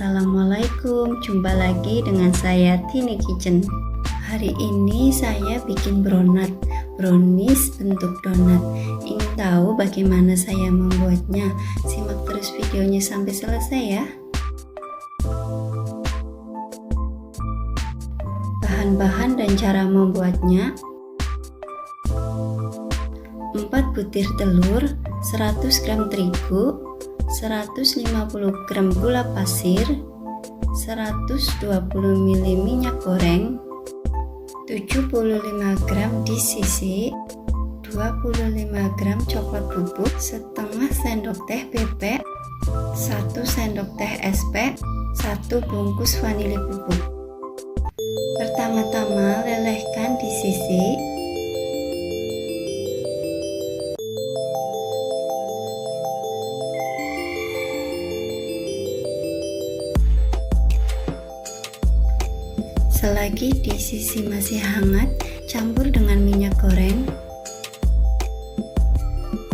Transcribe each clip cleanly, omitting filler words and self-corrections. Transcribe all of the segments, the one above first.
Assalamualaikum, jumpa lagi dengan saya Tini Kitchen. Hari ini saya bikin brownies bentuk donat. Ingin tahu bagaimana saya membuatnya? Simak terus videonya sampai selesai ya. Bahan-bahan dan cara membuatnya: 4 butir telur, 100 gram terigu, 150 gram gula pasir, 120 ml minyak goreng, 75 gram disisi, 25 gram coklat bubuk, setengah sendok teh bebek, 1 sendok teh SP, 1 bungkus vanili bubuk. Pertama-tama lelehkan disisi. Selagi disisi masih hangat, campur dengan minyak goreng.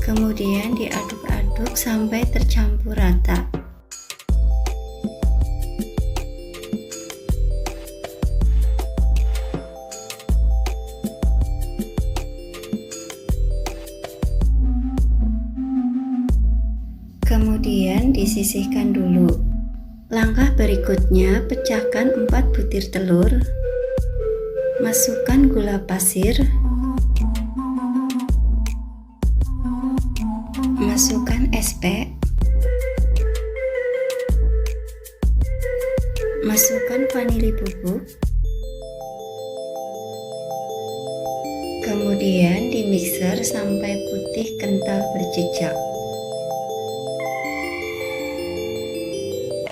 Kemudian diaduk-aduk sampai tercampur rata. Kemudian disisihkan dulu. Langkah berikutnya, pecahkan 4 butir telur, masukkan gula pasir, masukkan SP, masukkan vanili bubuk, kemudian dimixer sampai putih kental berjejak.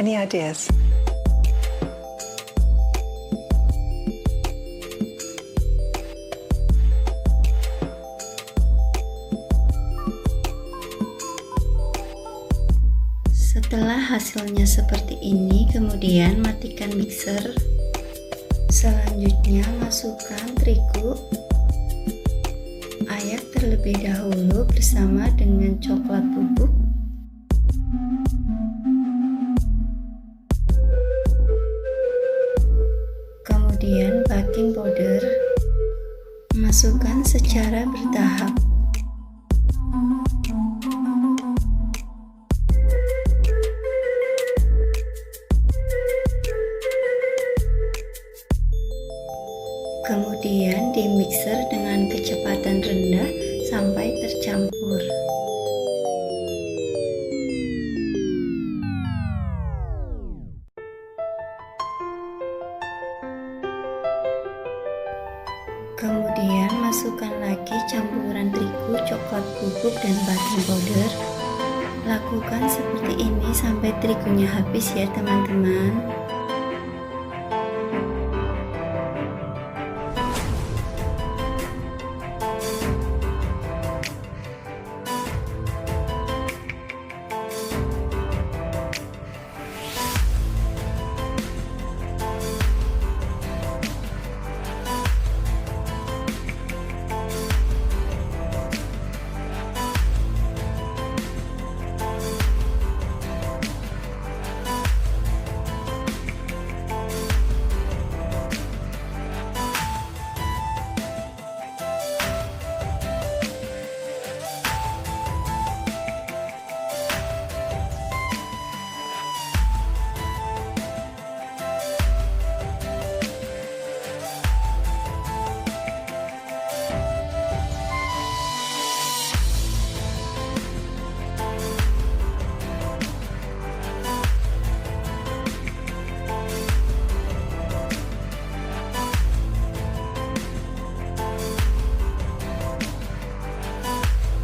Any ideas? Setelah hasilnya seperti ini, kemudian matikan mixer. Selanjutnya masukkan terigu, ayak terlebih dahulu bersama dengan coklat bubuk, kemudian baking powder, masukkan secara bertahap. Kemudian dimixer dengan kecepatan rendah sampai tercampur. Kemudian masukkan lagi campuran terigu, coklat bubuk, dan baking powder. Lakukan seperti ini sampai terigunya habis ya teman-teman.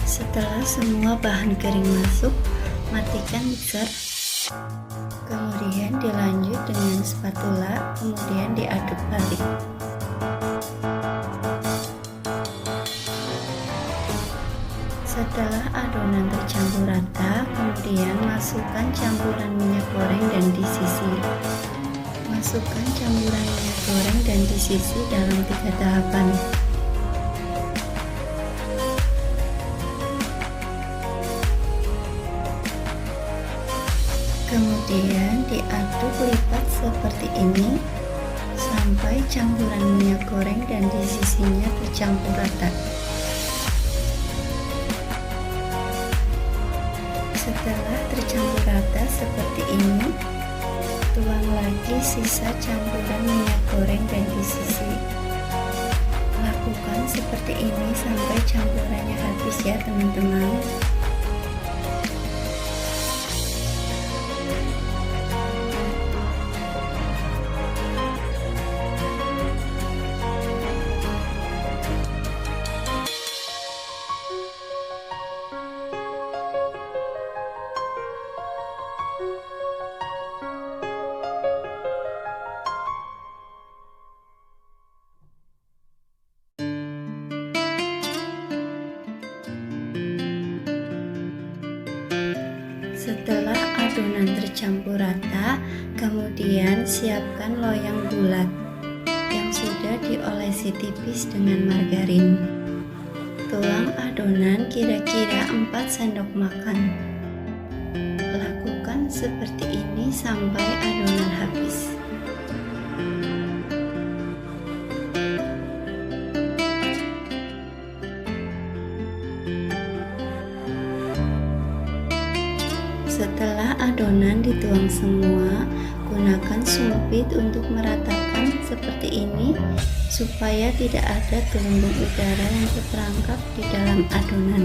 Setelah semua bahan kering masuk, matikan mixer. Kemudian dilanjut dengan spatula, kemudian diaduk balik. Setelah adonan tercampur rata, kemudian masukkan campuran minyak goreng dan disisi. Masukkan campuran minyak goreng dan disisi dalam 3 tahapan. Kemudian diaduk lipat seperti ini sampai campuran minyak goreng dan di sisinya tercampur rata. Setelah tercampur rata seperti ini, tuang lagi sisa campuran minyak goreng dan di sisi. Lakukan seperti ini sampai campurannya habis ya teman-teman. Setelah adonan tercampur rata, kemudian siapkan loyang bulat yang sudah diolesi tipis dengan margarin. Tuang adonan kira-kira 4 sendok makan. Lakukan seperti ini sampai adonan habis. Setelah adonan dituang semua, gunakan sumpit untuk meratakan seperti ini supaya tidak ada gelembung udara yang terperangkap di dalam adonan.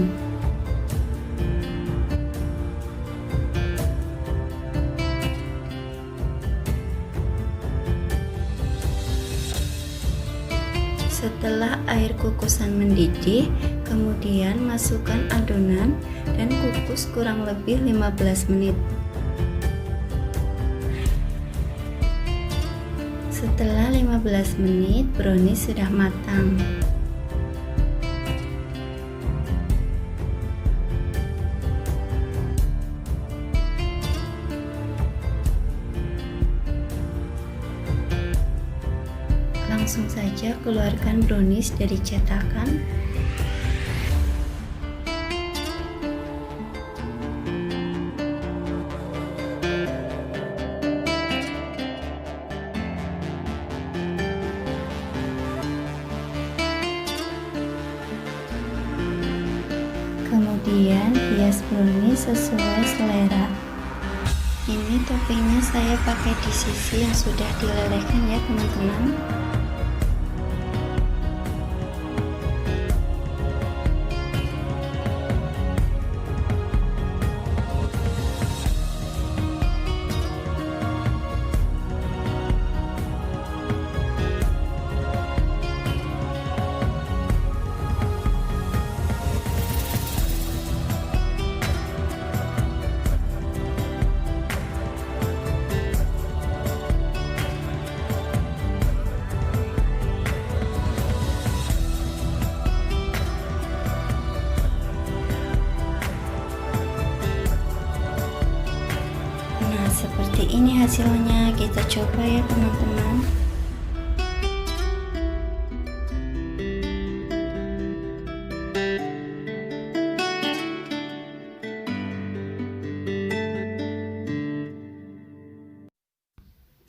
Setelah air kukusan mendidih, kemudian masukkan adonan dan kukus kurang lebih 15 menit. Setelah 15 menit, brownies sudah matang. Langsung saja keluarkan brownies dari cetakan. Kemudian hias brownies sesuai selera. Ini toppingnya saya pakai di sisi yang sudah dilelehkan ya teman-teman. Seperti ini hasilnya, kita coba ya teman-teman.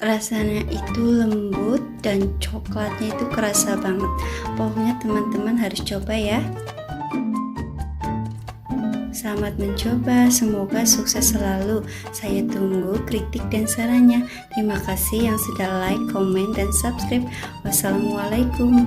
Rasanya itu lembut dan coklatnya itu kerasa banget. Pokoknya teman-teman harus coba ya. Selamat mencoba, semoga sukses selalu. Saya tunggu kritik dan sarannya. Terima kasih yang sudah like, komen, dan subscribe. Wassalamualaikum.